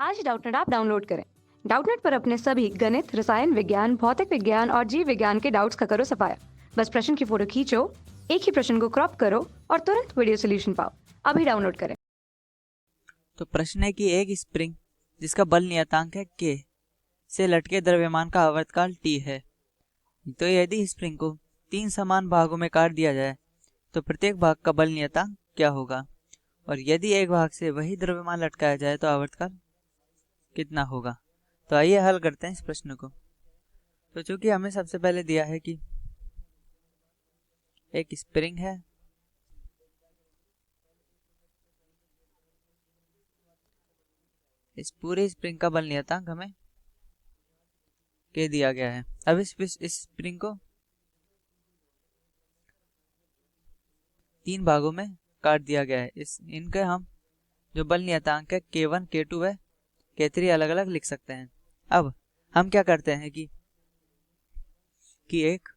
आज Doubtnut app download करें। Doubtnut पर अपने सभी गणित, रसायन विज्ञान, भौतिक विज्ञान और जीव विज्ञान के डाउट्स का करो सफाया। बस प्रश्न की फोटो खींचो, एक ही प्रश्न को क्रॉप करो और तुरंत वीडियो सोल्यूशन पाओ। अभी डाउनलोड करें। तो प्रश्न है कि एक स्प्रिंग जिसका बल नियतांक है k से लटके द्रव्यमान का आवर्तकाल t है। तो यदि स्प्रिंग को 3 समान भागों में काट दिया जाए तो प्रत्येक भाग का बल नियतांक क्या होगा, और यदि एक भाग से वही द्रव्यमान लटकाया जाए तो आवर्तकाल कितना होगा। तो आइए हल करते हैं इस प्रश्न को। तो चूंकि हमें सबसे पहले दिया है कि एक स्प्रिंग है, इस पूरे स्प्रिंग का बल नियतांक हमें के दिया गया है। अब इस स्प्रिंग को 3 भागों में काट दिया गया है। इनके हम जो बल नियतांक है k1, k2 व k3 अलग अलग लिख सकते हैं। अब हम क्या करते हैं कि एक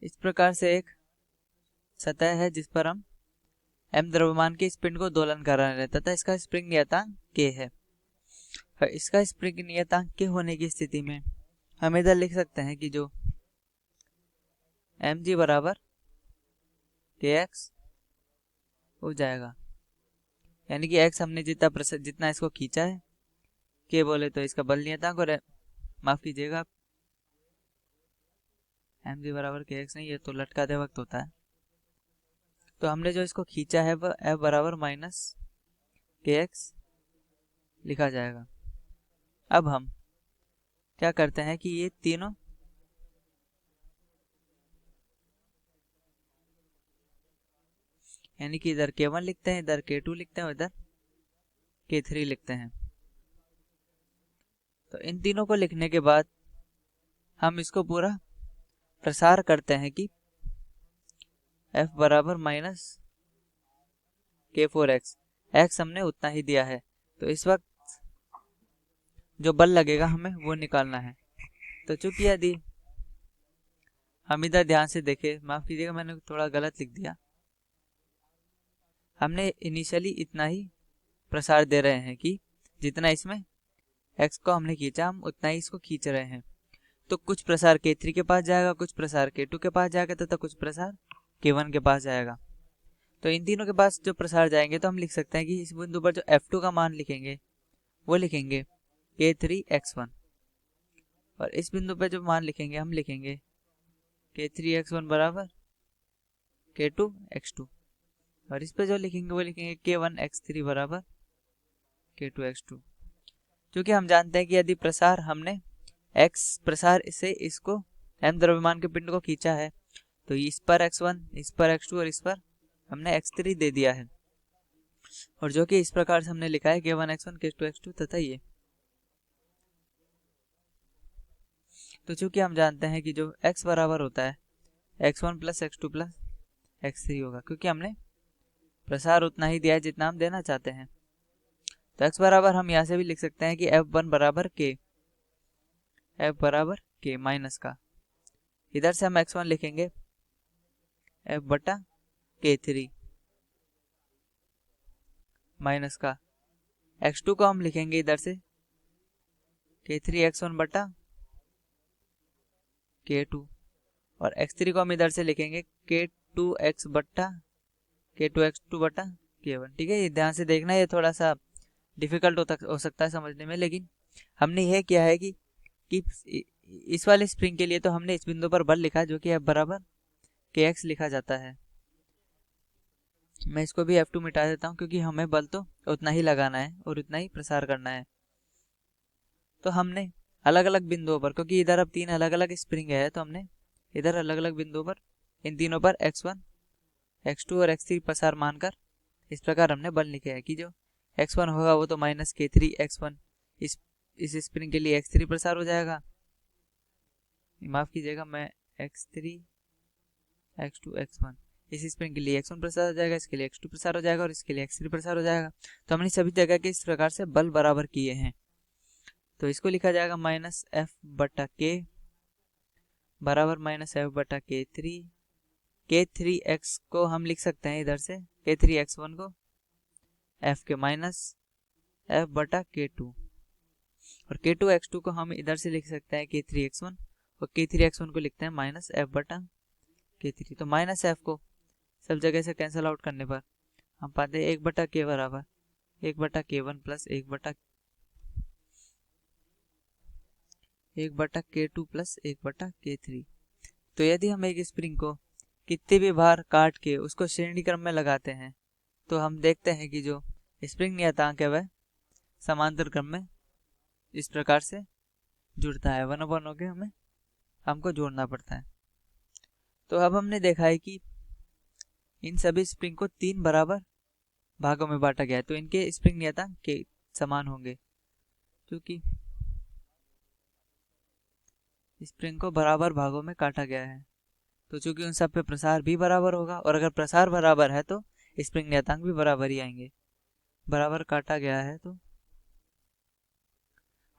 इस प्रकार से एक सतह है जिस पर हम m द्रव्यमान के स्पिन को दोलन कर रहे हैं तथा इसका स्प्रिंग नियतांक k है। इसका स्प्रिंग नियतांक k होने की स्थिति में हम इधर लिख सकते हैं कि जो mg बराबर kx हो जाएगा, यानी कि x हमने जितना इसको खींचा है, k बोले तो इसका बल नियतांक, और माफ कीजिएगा mg बराबर kx नहीं, ये तो लटकाते वक्त होता है। तो हमने जो इसको खींचा है वह f बराबर माइनस kx लिखा जाएगा। अब हम क्या करते हैं कि ये तीनों यानी कि इधर k1 लिखते हैं, इधर k2 लिखते हैं और इधर k3 लिखते हैं। तो इन तीनों को लिखने के बाद हम इसको पूरा प्रसार करते हैं कि f बराबर माइनस k4x, x हमने उतना ही दिया है, तो इस वक्त जो बल लगेगा हमें वो निकालना है। तो चूंकि यदि हम इधर ध्यान से देखें, माफ कीजिएगा मैंने थोड़ा गलत लिख दिया, हमने इनिशियली इतना ही प्रसार दे रहे हैं कि जितना इसमें x को हमने खींचा हम उतना ही इसको खींच रहे हैं। तो कुछ प्रसार k3 के पास जाएगा, कुछ प्रसार k2 के पास जाएगा तथा कुछ प्रसार k1 के पास जाएगा। तो इन तीनों के पास जो प्रसार जाएंगे तो हम लिख सकते हैं कि इस बिंदु पर जो f2 का मान लिखेंगे वो लिखेंगे k3x1, और इस बिंदु पर जो मान लिखेंगे हम लिखेंगे k3x1 बराबर k2x2, और इस पे जो लिखेंगे वो लिखेंगे k1x3 बराबर k2x2। क्योंकि हम जानते हैं कि यदि प्रसार हमने x प्रसार से इसको m द्रव्यमान के पिंड को खींचा है तो इस पर x1, इस पर x2 और इस पर हमने x3 दे दिया है, और जो कि इस प्रकार से हमने लिखा है k1x1 k2x2 तथा ये। तो चूंकि हम जानते हैं कि जो x बराबर होता है x1 plus x2 plus x3 होगा, क्योंकि हमने प्रसार उतना ही दिया है जितना हम देना चाहते हैं। तो x बराबर हम यहाँ से भी लिख सकते हैं कि f1 बराबर k माइनस का, इधर से हम x1 लिखेंगे f बटा k3 माइनस का, x2 को हम लिखेंगे इधर से k3x1 बटा k2, और x3 को हम इधर से लिखेंगे k2x बटा k2x2 बटा k1। ठीक है, ये ध्यान से देखना, ये थोड़ा सा डिफिकल्ट हो सकता है समझने में, लेकिन हमने यह किया है कि इस वाले स्प्रिंग के लिए तो हमने इस बिंदु पर बल लिखा जो कि f बराबर kx लिखा जाता है। मैं इसको भी f2 मिटा देता हूँ क्योंकि हमें बल तो उतना ही लगाना है और उतना ही प्रसार करना है। तो हमने अलग अलग बिंदुओं पर, क्योंकि इधर अब 3 अलग अलग स्प्रिंग है, तो हमने इधर अलग अलग बिंदुओं पर इन तीनों पर x1, x2 और x3 प्रसार मानकर इस प्रकार हमने बल लिखे है कि जो x1 होगा वो तो माइनस k3x1, इस स्प्रिंग के लिए x3 प्रसार हो जाएगा, माफ कीजिएगा मैं x3 x2 x1, इस स्प्रिंग के लिए x1 प्रसार हो जाएगा, इसके लिए x2 प्रसार हो जाएगा और इसके लिए x3 प्रसार हो जाएगा। तो हमने सभी जगह के इस प्रकार से बल बराबर किए हैं। तो इसको लिखा जाएगा माइनस f बटा k बराबर माइनस f बटा k3 k3x को हम लिख सकते हैं इधर से k3x1 को f के माइनस f बटा k2, और k2x2 को हम इधर से लिख सकते हैं k3x1, और k3x1 को लिखते हैं माइनस f बटा k3। तो माइनस f को सब जगह से कैंसिल आउट करने पर हम पाते हैं 1/k बराबर 1/k1 plus 1/k2 plus 1/k3। तो यदि हम एक स्प्रिंग को कितनी भी बार काट के उसको श्रेणी क्रम में लगाते हैं तो हम देखते हैं कि जो स्प्रिंग नियतांक है वह समांतर क्रम में इस प्रकार से जुड़ता है, 1/1 के हमें हमको जोड़ना पड़ता है। तो अब हमने देखा है कि इन सभी स्प्रिंग को 3 बराबर भागों में बांटा गया है, तो इनके स्प्रिंग नियतांक के समान होंगे, क्योंकि स्प्रिंग को बराबर भागों में काटा गया है। तो चूंकि उन सब पे प्रसार भी बराबर होगा, और अगर प्रसार बराबर है तो स्प्रिंग नियतांक भी बराबर ही आएंगे, बराबर काटा गया है तो।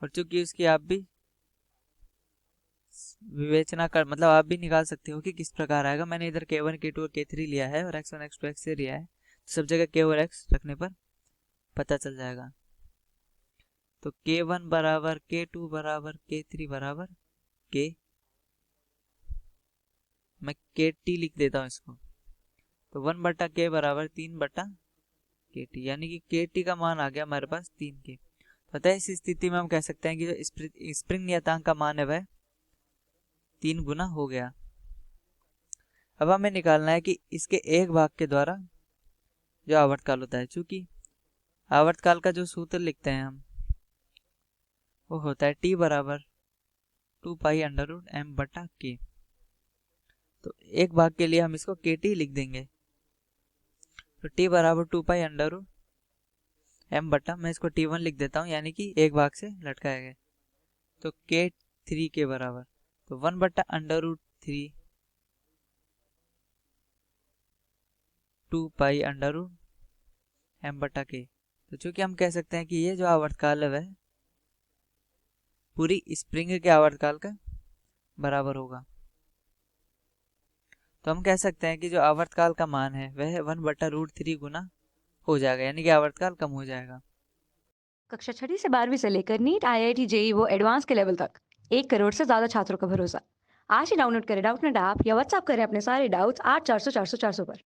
और चूंकि उसकी आप भी विवेचना कर मतलब आप भी निकाल सकते हो कि किस प्रकार आएगा। मैंने इधर k1 k2 और k3 लिया है और x1 x2 x3 लिया है, तो सब जगह k और x रखने पर पता चल जाएगा। तो k1 बराबर k2 बराबर k3 बराबर k, मैं kt लिख देता हूँ इसको, तो 1/k बराबर 3/kt, यानी कि kt का मान आ गया हमारे पास 3k। अतः इस स्थिति में हम कह सकते हैं कि जो स्प्रिंग नियतांक का मान है वह 3 गुना हो गया। अब हमें निकालना है कि इसके एक भाग के द्वारा जो आवर्तकाल होता है, चूंकि आवर्तकाल का जो सूत्र लिखते हैं हम वो होता है t बराबर 2π√m/k। तो एक भाग के लिए हम इसको kt लिख देंगे, तो t बराबर 2π√m, मैं इसको t1 लिख देता हूँ, यानी कि एक भाग से लटकाया गया, तो k3 के बराबर, तो 1/√3 2π√m/k। तो चूंकि हम कह सकते हैं कि ये जो आवर्तकाल है वह पूरी स्प्रिंग के आवर्तकाल का बराबर होगा, तो हम कह सकते हैं कि जो आवर्तकाल का मान है वह 1/√3 गुना हो जाएगा, यानी कि आवर्तकाल कम हो जाएगा। कक्षा 6वीं से 12वीं से लेकर नीट IIT JEE वो एडवांस के लेवल तक 1 करोड़ से ज्यादा छात्रों का भरोसा। आज ही डाउनलोड करें डाउटनेट ऐप या व्हाट्सएप करें अपने सारे डाउट्स 8400 400 400 पर।